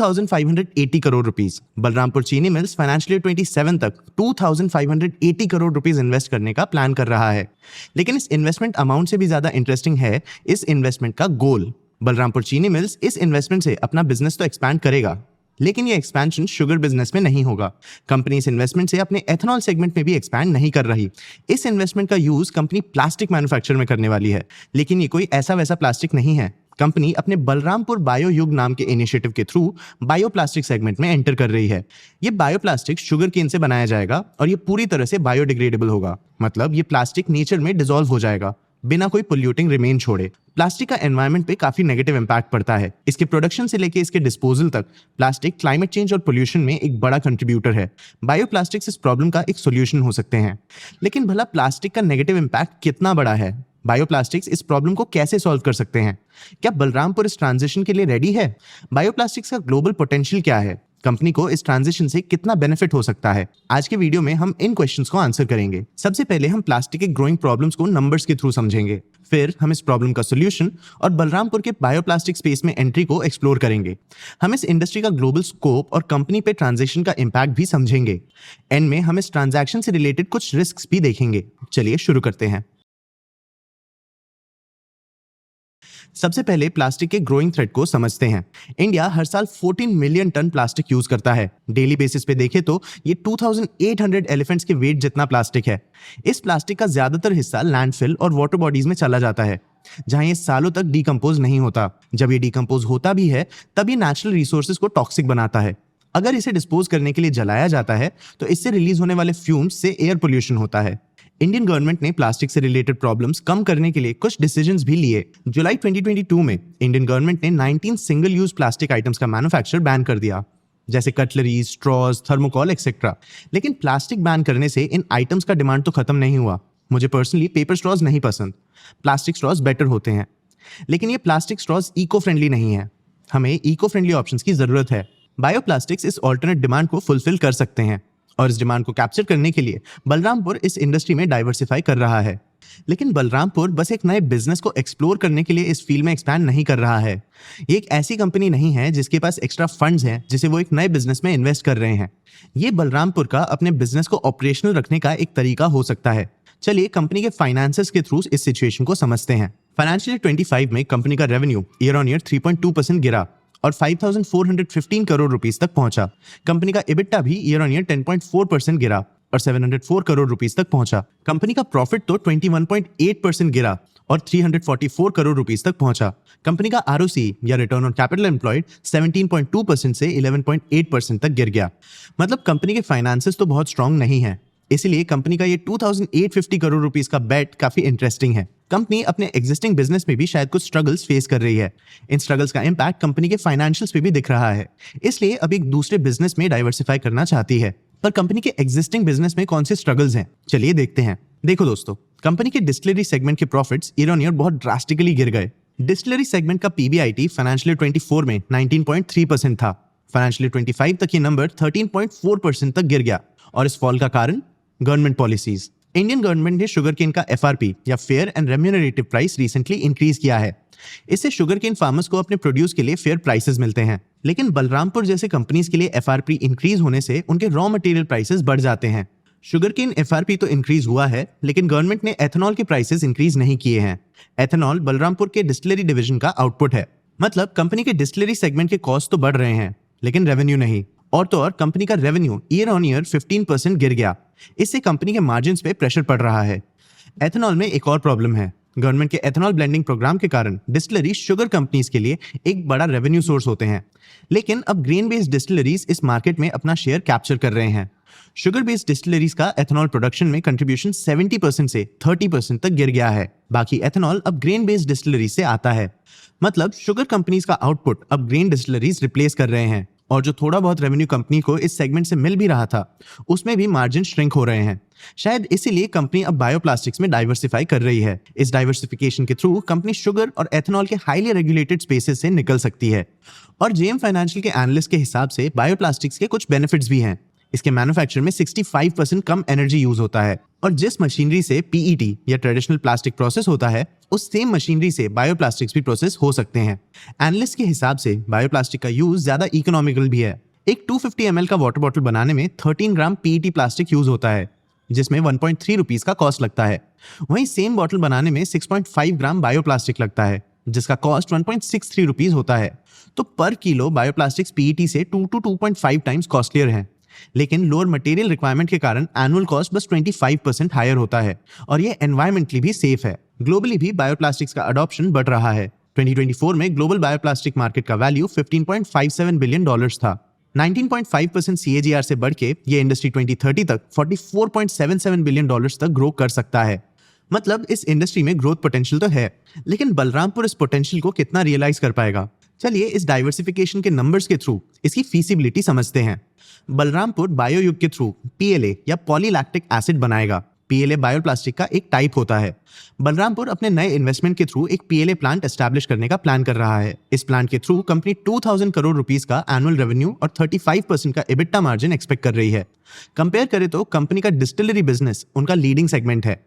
2580 crore rupees. Balrampur चीनी mills financial year 27 तक 2580 crore rupees invest करने का प्लान कर रहा है। लेकिन इस इन्वेस्टमेंट अमाउंट से भी ज्यादा इंटरेस्टिंग है इस इन्वेस्टमेंट का गोल। बलरामपुर चीनी मिल्स इस इन्वेस्टमेंट से अपना बिजनेस तो एक्सपैंड करेगा, लेकिन ये एक्सपेंशन शुगर बिजनेस में नहीं होगा। कंपनी इस इन्वेस्टमेंट से अपने एथेनॉल सेगमेंट में भी एक्सपैंड नहीं कर रही। इस इन्वेस्टमेंट का यूज कंपनी प्लास्टिक मैन्युफैक्चर में करने वाली है, लेकिन ये कोई ऐसा वैसा प्लास्टिक नहीं है। कंपनी अपने बलरामपुर बायो युग नाम के इनिशिएटिव के थ्रू बायोप्लास्टिक सेगमेंट में एंटर कर रही है। ये बायोप्लास्टिक शुगर केन से बनाया जाएगा और ये पूरी तरह से बायोडिग्रेडेबल होगा, मतलब ये प्लास्टिक नेचर में डिसॉल्व हो जाएगा बिना कोई पोल्यूटिंग रिमेन छोड़े। प्लास्टिक का एनवायरनमेंट पे काफी नेगेटिव इंपैक्ट पड़ता है। इसके प्रोडक्शन से लेके इसके डिस्पोजल तक प्लास्टिक क्लाइमेट चेंज और पोल्यूशन में एक बड़ा कंट्रीब्यूटर है। बायोप्लास्टिक्स इस प्रॉब्लम का एक सोल्यूशन हो सकते हैं। लेकिन भला प्लास्टिक का नेगेटिव इंपैक्ट कितना बड़ा है? बायोप्लास्टिक्स इस प्रॉब्लम को कैसे सॉल्व कर सकते हैं? क्या बलरामपुर इस ट्रांजिशन के लिए रेडी है? बायोप्लास्टिक्स का ग्लोबल पोटेंशियल क्या है? कंपनी को इस ट्रांजिशन से कितना बेनिफिट हो सकता है? आज के वीडियो में हम इन क्वेश्चंस को आंसर करेंगे। सबसे पहले हम प्लास्टिक के ग्रोइंग प्रॉब्लम्स को नंबर्स के थ्रू समझेंगे, फिर हम इस प्रॉब्लम का सॉल्यूशन और बलरामपुर के बायोप्लास्टिक स्पेस में एंट्री को एक्सप्लोर करेंगे। हम इस इंडस्ट्री का ग्लोबल स्कोप और कंपनी पे ट्रांजिशन का इंपैक्ट भी समझेंगे। एंड में हम इस ट्रांजैक्शन से रिलेटेड कुछ रिस्क भी देखेंगे। चलिए शुरू करते हैं। सबसे पहले प्लास्टिक के ग्रोइंग थ्रेड को समझते हैं। इंडिया हर साल 14 मिलियन टन प्लास्टिक यूज करता है। डेली बेसिस पे देखें तो ये 2800 एलिफेंट्स के वेट जितना प्लास्टिक है। इस प्लास्टिक का ज्यादातर हिस्सा लैंडफिल और वाटर बॉडीज में चला जाता है, जहां ये सालों तक डिकम्पोज नहीं होता। जब ये डिकम्पोज होता भी है तब ये नेचुरल रिसोर्सेज को टॉक्सिक बनाता है। अगर इसे डिस्पोज करने के लिए जलाया जाता है तो इससे रिलीज होने वाले फ्यूम्स से एयर पोल्यूशन होता है। इंडियन गवर्नमेंट ने प्लास्टिक से रिलेटेड प्रॉब्लम्स कम करने के लिए कुछ डिसीजंस भी लिए। जुलाई 2022 में इंडियन गवर्नमेंट ने 19 सिंगल यूज प्लास्टिक आइटम्स का मैन्युफैक्चर बैन कर दिया, जैसे कटलरीज, स्ट्रॉज, थर्मोकॉल एक्सेट्रा। लेकिन प्लास्टिक बैन करने से इन आइटम्स का डिमांड तो खत्म नहीं हुआ। मुझे पर्सनली पेपर स्ट्रॉज नहीं पसंद, प्लास्टिक स्ट्रॉज बेटर होते हैं। लेकिन ये प्लास्टिक स्ट्रॉज इको फ्रेंडली नहीं है। हमें इको फ्रेंडली ऑप्शंस की जरूरत है। बायोप्लास्टिक्स इस ऑल्टरनेट डिमांड को फुलफिल कर सकते हैं और इस डिमांड को कैप्चर करने के लिए बलरामपुर इस इंडस्ट्री में डाइवर्सिफाई कर रहा है। लेकिन बलरामपुर बस एक नए बिजनेस को एक्सप्लोर करने के लिए इस फील्ड में एक्सपैंड नहीं कर रहा है। ये एक ऐसी कंपनी नहीं है जिसके पास एक्स्ट्रा फंड्स हैं जिसे वो एक नए बिजनेस में इन्वेस्ट कर रहे हैं। ये बलरामपुर का अपने बिजनेस को ऑपरेशनल रखने का एक तरीका हो सकता है। चलिए कंपनी के फाइनेंसेस के थ्रू इस सिचुएशन को समझते हैं। फाइनेंशियल 25 में कंपनी का रेवेन्यू ईयर ऑन ईयर 3.2% गिरा और 5,415 करोड़ रुपीस तक पहुंचा। कंपनी का EBITDA भी ईयर ऑन ईयर 10.4% गिरा और 704 करोड़ रुपीस तक पहुंचा। कंपनी का प्रॉफिट तो 21.8% गिरा और 344 करोड़ रुपीस तक पहुंचा। कंपनी का ROC या रिटर्न ऑन कैपिटल एम्प्लॉयड 17.2% से 11.8% तक गिर गया। मतलब कंपनी के फाइनेंसेस तो बहुत स्ट्रांग नहीं है। इसलिए कंपनी का ये 2850 करोड़ रुपीस का बेट काफी इंटरेस्टिंग है। कंपनी अपने एग्जिस्टिंग बिजनेस में भी शायद कुछ स्ट्रगल्स फेस कर रही है। इन स्ट्रगल्स का इंपैक्ट कंपनी के फाइनेंशियल्स पे भी दिख रहा है, इसलिए अब एक दूसरे बिजनेस में डाइवर्सिफाई करना चाहती है। पर कंपनी के एग्जिस्टिंग बिजनेस में कौन से स्ट्रगल्स हैं, चलिए देखते हैं। देखो दोस्तों, कंपनी के डिस्टिलरी सेगमेंट के प्रॉफिट्स ईयर ऑन ईयर बहुत ड्रास्टिकली गिर गए। डिस्टिलरी सेगमेंट का PBIT फाइनेंशियल 24 में 19.3% था। फाइनेंशियल 25 तक ये नंबर 13.4% तक गिर गया। और इस फॉल का कारण गवर्नमेंट पॉलिसीज। इंडियन गवर्नमेंट ने शुगर केन का FRP या fair and remunerative price recently increase किया है। इससे शुगर केन फार्मर्स को अपने प्रोड्यूस के लिए फेयर प्राइसेस मिलते हैं। लेकिन बलरामपुर जैसे कंपनीज के लिए FRP इंक्रीज होने से उनके रॉ मटेरियल प्राइसेस बढ़ जाते हैं। शुगर केन FRP तो इंक्रीज हुआ है, लेकिन गवर्नमेंट ने एथेनॉल के प्राइसेस इंक्रीज नहीं किए हैं। एथेनॉल बलरामपुर के डिस्टिलरी डिवीजन का आउटपुट है, मतलब कंपनी के डिस्टिलरी सेगमेंट के कॉस्ट तो बढ़ रहे हैं, लेकिन रेवेन्यू नहीं। और तो और कंपनी का रेवेन्यू ईयर ऑन ईयर 15% गिर गया। इससे कंपनी के मार्जिन्स पे प्रेशर पड़ रहा है। एथेनॉल में एक और प्रॉब्लम है। गवर्नमेंट के एथेनॉल ब्लेंडिंग प्रोग्राम के कारण डिस्टिलरी शुगर कंपनीज के लिए एक बड़ा रेवेन्यू सोर्स होते हैं। लेकिन अब ग्रेन बेस्ड डिस्टिलरीज इस मार्केट में अपना शेयर कैप्चर कर रहे हैं। शुगर बेस्ड डिस्टिलरीज का एथेनॉल प्रोडक्शन में कंट्रीब्यूशन 70% से 30% तक गिर गया है। बाकी एथेनॉल अब ग्रेन बेस्ड डिस्टिलरीज से आता है। मतलब शुगर कंपनीज का आउटपुट अब ग्रेन डिस्टिलरीज रिप्लेस कर रहे हैं। और जो थोड़ा बहुत रेवेन्यू कंपनी को इस सेगमेंट से मिल भी रहा था, उसमें भी मार्जिन श्रिंक हो रहे हैं। शायद इसीलिए कंपनी अब बायोप्लास्टिक्स में डाइवर्सिफाई कर रही है। इस डाइवर्सिफिकेशन के थ्रू कंपनी शुगर और एथेनॉल के हाईली रेगुलेटेड स्पेसेस से निकल सकती है। और JM फाइनेंशियल के एनालिस्ट के हिसाब से बायोप्लास्टिक्स के कुछ बेनिफिट्स भी हैं। इसके मैन्युफैक्चर में 65% कम एनर्जी यूज होता है। और जिस मशीनरी से पीईटी या ट्रेडिशनल प्लास्टिक प्रोसेस होता है, उस सेम मशीनरी से बायोप्लास्टिक्स भी प्रोसेस हो सकते हैं। एनालिस्ट के हिसाब से बायोप्लास्टिक का यूज ज्यादा इकोनॉमिकल भी है। एक 250 ml का वाटर बॉटल बनाने में 13 ग्राम पीईटी प्लास्टिक यूज होता है, जिसमें 1.3 रुपीज का कॉस्ट लगता है। वहीं सेम बॉटल बनाने में 6.5 ग्राम बायोप्लास्टिक लगता है, जिसका कॉस्ट 1.63 रुपीज होता है। तो पर किलो बायोप्लास्टिक्स पीईटी से 2 to 2.5 टाइम्स कॉस्टलियर हैं। लेकिन लोअर मटेरियल रिक्वायरमेंट के कारण एनुअल कॉस्ट बस 25% हायर होता है, और ये एनवायरमेंटली भी सेफ है। ग्लोबली भी बायोप्लास्टिक्स का अडॉप्शन बढ़ रहा है। 2024 में ग्लोबल बायोप्लास्टिक मार्केट का वैल्यू $15.57 बिलियन था। 19.5% CAGR से बढ़ के ये इंडस्ट्री 2030 तक $44.77 बिलियन तक ग्रो कर सकता है। मतलब इस इंडस्ट्री में ग्रोथ पोटेंशियल तो है, लेकिन बलरामपुर इस पोटेंशियल को कितना रियलाइज कर पाएगा? चलिए इस डाइवर्सिफिकेशन के नंबर्स के थ्रू इसकी फीसिबिलिटी समझते हैं। बलरामपुर बायोयुग के थ्रू PLA या पॉलीलैक्टिक एसिड बनाएगा। PLA बायोप्लास्टिक का एक टाइप होता है। बलरामपुर अपने नए इन्वेस्टमेंट के थ्रू एक PLA प्लांट एस्टैब्लिश करने का प्लान कर रहा है। इस प्लांट के थ्रू कंपनी 2000 करोड़ रुपीस का एनुअल रेवेन्यू और 35% का EBITDA मार्जिन एक्सपेक्ट कर रही है। कंपेयर करें तो कंपनी का डिस्टिलरी बिजनेस उनका लीडिंग सेगमेंट है,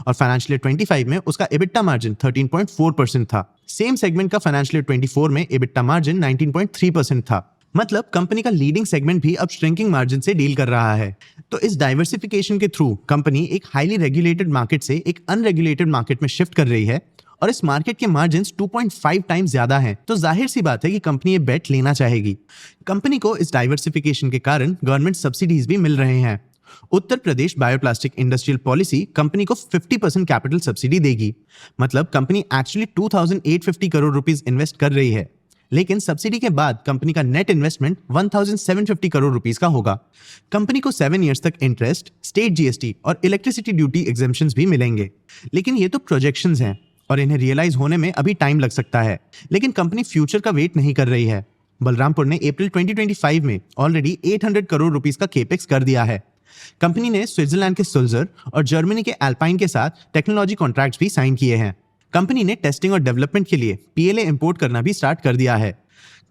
और फाइनेंशियल ईयर 25 में उसका EBITDA मार्जिन 13.4% था। सेम सेगमेंट का फाइनेंशियल ईयर 24 में EBITDA मार्जिन 19.3% था। मतलब कंपनी का लीडिंग सेगमेंट भी अब श्रिंकिंग मार्जिन से डील कर रहा है। तो इस डाइवर्सिफिकेशन के थ्रू कंपनी एक हाईली रेगुलेटेड मार्केट से एक अनरेगुलेटेड मार्केट में शिफ्ट कर रही है, और इस मार्केट के मार्जिन्स 2.5 टाइम्स ज्यादा हैं। तो जाहिर सी बात है कि कंपनी ये बेट लेना चाहेगी। कंपनी को इस डाइवर्सिफिकेशन के कारण गवर्नमेंट सब्सिडीज भी मिल रहे हैं। Uttar Pradesh bioplastic industrial policy company को 50% कैपिटल सब्सिडी देगी। मतलब company actually 2850 crore rupees invest कर रही है, लेकिन सब्सिडी के बाद कंपनी का नेट इन्वेस्टमेंट 1750 करोड़ रुपीस का होगा। कंपनी को 7 इयर्स तक इंटरेस्ट, स्टेट GST और इलेक्ट्रिसिटी ड्यूटी एग्जेम्पशंस भी मिलेंगे। लेकिन ये तो प्रोजेक्शंस हैं और इन्हें रियलाइज होने में अभी टाइम लग सकता है। लेकिन कंपनी फ्यूचर का वेट नहीं कर रही है। बलरामपुर ने अप्रैल 2025 में ऑलरेडी 800 करोड़ रुपीस का केपेक्स कर दिया है। कंपनी ने स्विट्जरलैंड के सुल्जर और जर्मनी के एल्पाइन के साथ टेक्नोलॉजी कॉन्ट्रैक्ट्स भी साइन किए हैं। कंपनी ने टेस्टिंग और डेवलपमेंट के लिए PLA इंपोर्ट करना भी स्टार्ट कर दिया है।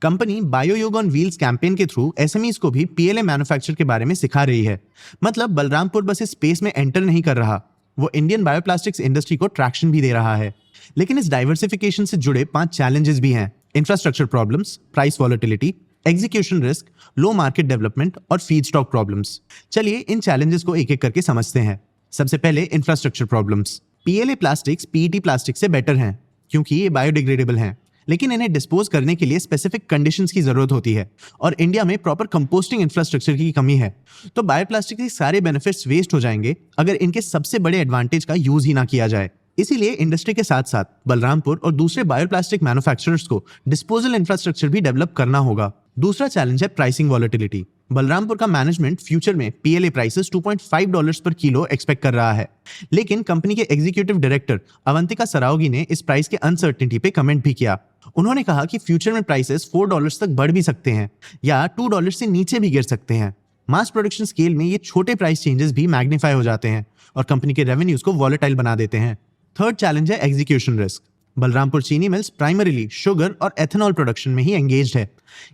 कंपनी बायोयोग ऑन व्हील्स कैंपेन के थ्रू SMEs को भी PLA मैन्युफैक्चर के बारे में सिखा रही है। मतलब बलरामपुर बस इस स्पेस में एंटर नहीं कर रहा, वो इंडियन बायोप्लास्टिक्स इंडस्ट्री को ट्रैक्शन भी दे रहा है। लेकिन इस डाइवर्सिफिकेशन से जुड़े 5 चैलेंजेस भी हैं: infrastructure problems, price volatility, execution risk, low market development और फीड स्टॉक प्रॉब्लम्स। चलिए इन चैलेंजेस को एक एक करके समझते हैं। सबसे पहले infrastructure problems. PLA plastics PET plastic से बेटर हैं क्योंकि ये बायोडिग्रेडेबल हैं, लेकिन इन्हें डिस्पोज करने के लिए स्पेसिफिक कंडीशंस की जरूरत होती है, और इंडिया में प्रॉपर कंपोस्टिंग इंफ्रास्ट्रक्चर की कमी है। तो बायोप्लास्टिक के सारे बेनिफिट्स वेस्ट हो जाएंगे अगर इनके सबसे बड़े एडवांटेज का यूज ही ना किया जाए। इसीलिए इंडस्ट्री के साथ साथ बलरामपुर और दूसरे बायोप्लास्टिक मैन्युफैक्चरर्स को डिस्पोजल इंफ्रास्ट्रक्चर भी डेवलप करना होगा। दूसरा चैलेंज है प्राइसिंग वॉलेटिलिटी। बलरामपुर का मैनेजमेंट फ्यूचर में PLA प्राइसेस $2.5 पर किलो एक्सपेक्ट कर रहा है, लेकिन कंपनी के एग्जीक्यूटिव डायरेक्टर अवंतिका सरावगी ने इस प्राइस के अनसर्टेनिटी पे कमेंट भी किया। उन्होंने कहा कि फ्यूचर में प्राइसेस $4 तक बढ़ भी सकते हैं या $2 से नीचे भी गिर सकते हैं। मास प्रोडक्शन स्केल में ये छोटे प्राइस चेंजेस भी मैग्नीफाई हो जाते हैं और कंपनी के रेवेन्यूज को वॉलेटाइल बना देते हैं। थर्ड चैलेंज है एग्जीक्यूशन रिस्क। बलरामपुर चीनी मिल्स प्राइमरीली शुगर और एथेनॉल प्रोडक्शन में ही एंगेज्ड है।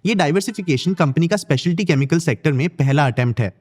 ये डाइवर्सिफिकेशन कंपनी का स्पेशलिटी केमिकल सेक्टर में पहला अटेम्प्ट है।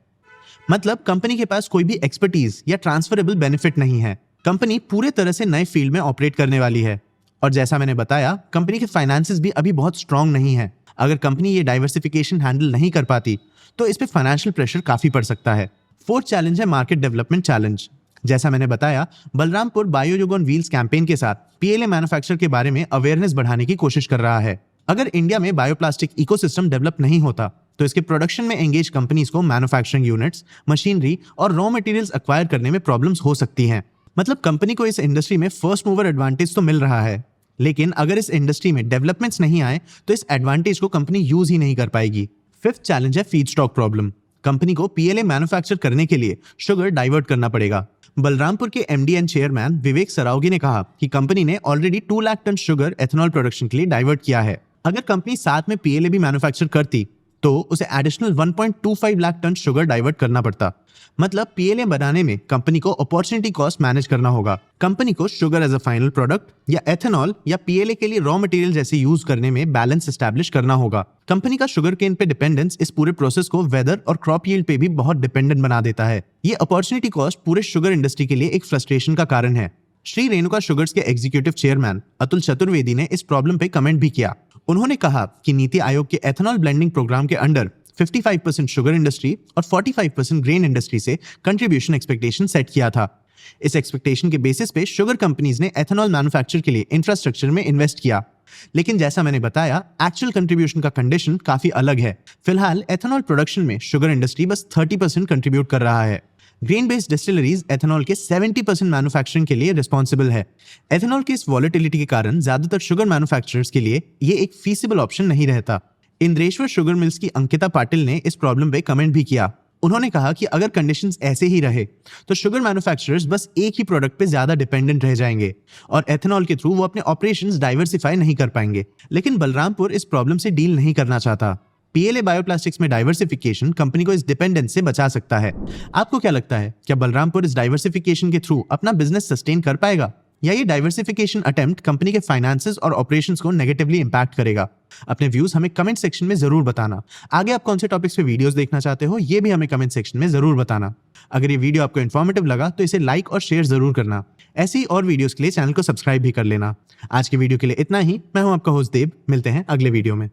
मतलब कंपनी के पास कोई भी एक्सपर्टीज या ट्रांसफरेबल बेनिफिट नहीं है। कंपनी पूरे तरह से नए फील्ड में ऑपरेट करने वाली है, और जैसा मैंने बताया कंपनी के फाइनेंसेस भी अभी बहुत स्ट्रांग नहीं है। अगर कंपनी ये डाइवर्सिफिकेशन हैंडल नहीं कर पाती तो इस पे फाइनेंशियल प्रेशर काफी पड़ सकता है। फोर्थ चैलेंज है मार्केट डेवलपमेंट चैलेंज। जैसा मैंने बताया, बलरामपुर बायोयोग ऑन व्हील्स कैंपेन के साथ PLA मैन्युफैक्चर के बारे में अवेयरनेस बढ़ाने की कोशिश कर रहा है। अगर इंडिया में बायोप्लास्टिक इकोसिस्टम डेवलप नहीं होता तो इसके प्रोडक्शन में एंगेज कंपनीज को मैन्युफैक्चरिंग यूनिट्स, मशीनरी और रॉ मटेरियल्स एक्वायर करने में प्रॉब्लम्स हो सकती हैं। मतलब कंपनी को इस इंडस्ट्री में फर्स्ट मूवर एडवांटेज तो मिल रहा है, लेकिन अगर इस इंडस्ट्री में डेवलपमेंट्स नहीं आए तो इस एडवांटेज को कंपनी यूज ही नहीं कर पाएगी। फिफ्थ चैलेंज है फीड स्टॉक प्रॉब्लम। कंपनी को PLA मैन्युफैक्चर करने के लिए शुगर डाइवर्ट करना पड़ेगा। बलरामपुर के MD and chairman Vivek Saraogi ने कहा कि कंपनी ने already 2 lakh ton sugar ethanol production के लिए डाइवर्ट किया है। अगर कंपनी साथ में PLA भी मैन्युफैक्चर करती तो उसे additional 1.25 lakh ton sugar divert करना पड़ता। मतलब पीएलए बनाने में कंपनी को अपॉर्चुनिटी कॉस्ट मैनेज करना होगा। कंपनी को sugar as a final product या एथेनॉल या पीएलए के लिए रॉ मटेरियल जैसे यूज करने में बैलेंस एस्टैब्लिश करना होगा। कंपनी का शुगर केन पे डिपेंडेंस इस पूरे प्रोसेस को वेदर और क्रॉप यील्ड पे भी बहुत डिपेंडेंट बना देता है। ये अपॉर्चुनिटी कॉस्ट पूरे शुगर इंडस्ट्री के लिए एक फ्रस्ट्रेशन का कारण है। श्री रेणुका शुगर्स के एग्जीक्यूटिव चेयरमैन अतुल चतुर्वेदी ने इस प्रॉब्लम पे कमेंट भी किया। उन्होंने कहा कि नीति आयोग के एथेनॉल ब्लेंडिंग प्रोग्राम के अंडर 55% शुगर इंडस्ट्री और 45% ग्रेन इंडस्ट्री से कंट्रीब्यूशन एक्सपेक्टेशन सेट किया था। इस एक्सपेक्टेशन के बेसिस पे शुगर कंपनीज ने एथेनॉल मैन्युफैक्चर के लिए इंफ्रास्ट्रक्चर में इन्वेस्ट किया। लेकिन जैसा मैंने बताया, एक्चुअल कंट्रीब्यूशन का कंडीशन काफी अलग है। फिलहाल एथेनॉल प्रोडक्शन में शुगर इंडस्ट्री बस 30% कंट्रीब्यूट कर रहा है। ग्रेन बेस्ड डिस्टिलरीज एथेनॉल के 70% मैन्युफैक्चरिंग के लिए रिस्पॉन्सिबल है। एथेनॉल की इस वॉलेटिलिटी के कारण ज्यादातर शुगर मैन्युफैक्चरर्स के लिए ये एक फीसिबल ऑप्शन नहीं रहता। इंद्रेश्वर शुगर मिल्स की अंकिता पाटिल ने इस प्रॉब्लम पे कमेंट भी किया। उन्होंने कहा कि अगर कंडीशंस ऐसे ही रहे तो शुगर मैन्युफैक्चरर्स बस एक ही प्रोडक्ट पे ज्यादा डिपेंडेंट रह जाएंगे और एथेनॉल के थ्रू वो अपने ऑपरेशंस डाइवर्सिफाई नहीं कर पाएंगे। लेकिन बलरामपुर इस प्रॉब्लम से डील नहीं करना चाहता। पीएलए बायोप्लास्टिक्स में डाइवर्सिफिकेशन कंपनी को इस डिपेंडेंस से बचा सकता है। आपको क्या लगता है, क्या बलरामपुर इस डाइवर्सिफिकेशन के थ्रू अपना बिजनेस सस्टेन कर पाएगा या ये डाइवर्सिफिकेशन अटेम्प्ट कंपनी के फाइनेंसेस और ऑपरेशंस को नेगेटिवली इंपैक्ट करेगा? अपने व्यूज हमें कमेंट सेक्शन में जरूर बताना। आगे आप कौन से टॉपिक्स पे वीडियोस देखना चाहते हो ये भी हमें कमेंट सेक्शन में जरूर बताना। अगर ये वीडियो आपको इन्फॉर्मेटिव लगा तो इसे लाइक और शेयर जरूर करना। ऐसी ही और वीडियोस के लिए चैनल को सब्सक्राइब भी कर लेना। आज के वीडियो के लिए इतना ही। मैं हूं आपका होस्ट देव। मिलते हैं अगले वीडियो में।